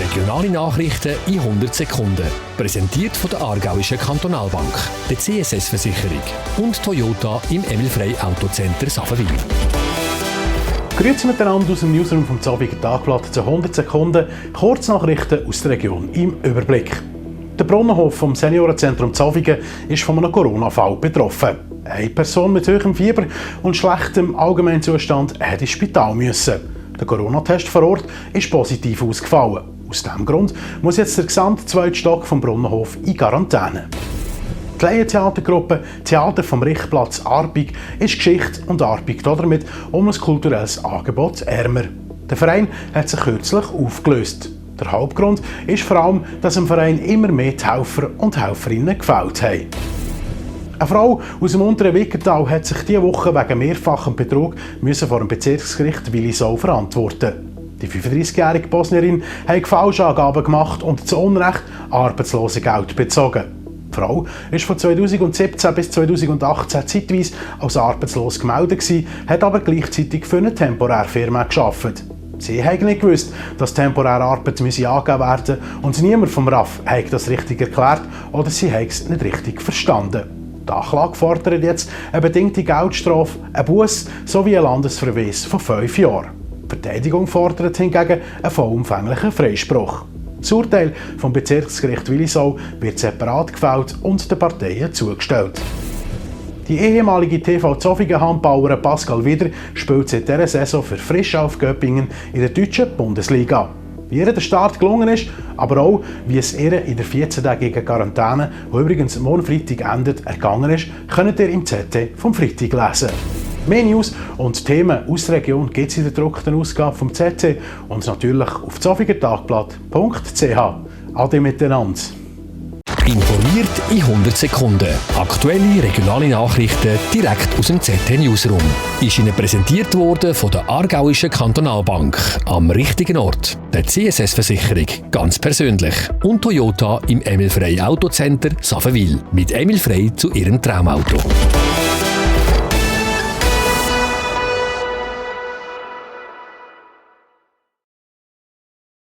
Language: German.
Regionale Nachrichten in 100 Sekunden. Präsentiert von der Aargauischen Kantonalbank, der CSS-Versicherung und Toyota im Emil-Frey Autocenter Saffenwil. Grüezi miteinander aus dem Newsroom vom Zaviger Tagblatt zu 100 Sekunden. Kurznachrichten aus der Region im Überblick. Der Brunnenhof vom Seniorenzentrum Zavigen ist von einem Corona-Fall betroffen. Eine Person mit hohem Fieber und schlechtem Allgemeinzustand musste ins Spital müssen. Der Corona-Test vor Ort ist positiv ausgefallen. Aus diesem Grund muss jetzt der gesamte zweite Stock vom Brunnenhof in Quarantäne. Die Laientheatergruppe Theater vom Richtplatz Arbig ist Geschichte und Arbig damit um ein kulturelles Angebot ärmer. Der Verein hat sich kürzlich aufgelöst. Der Hauptgrund ist vor allem, dass im Verein immer mehr die Helfer und Helferinnen gefehlt haben. Eine Frau aus dem unteren Wickertal hat sich diese Woche wegen mehrfachem Betrug vor dem Bezirksgericht Willisau verantworten. Die 35-jährige Bosnierin hat Falschangaben gemacht und zu Unrecht Arbeitslosengeld bezogen. Die Frau war von 2017 bis 2018 zeitweise als arbeitslos gemeldet, hat aber gleichzeitig für eine temporäre Firma gearbeitet. Sie haben nicht gewusst, dass temporäre Arbeit angegeben werden muss und niemand vom RAF hat das richtig erklärt oder sie haben es nicht richtig verstanden. Die Anklage fordert jetzt eine bedingte Geldstrafe, einen Buss sowie einen Landesverweis von 5 Jahren. Die Verteidigung fordert hingegen einen vollumfänglichen Freispruch. Das Urteil vom Bezirksgericht Willisau wird separat gefällt und den Parteien zugestellt. Die ehemalige TV Zofingen-Handballerin Pascal Wieder spielt seit dieser Saison für Frischalf Göppingen in der deutschen Bundesliga. Wie ihr der Start gelungen ist, aber auch wie es ihr in der 14-tägigen Quarantäne, die übrigens morgen Freitag endet, ergangen ist, könnt ihr im ZT vom Freitag lesen. Mehr News und Themen aus der Region gibt es in der gedruckten Ausgabe vom ZT und natürlich auf zavigertagblatt.ch. Ade miteinander. Informiert in 100 Sekunden. Aktuelle regionale Nachrichten direkt aus dem ZT Newsroom. Ist Ihnen präsentiert worden von der Aargauischen Kantonalbank. Am richtigen Ort. Der CSS-Versicherung. Ganz persönlich. Und Toyota im Emil-Frey Autocenter Saffenwil. Mit Emil Frey zu Ihrem Traumauto.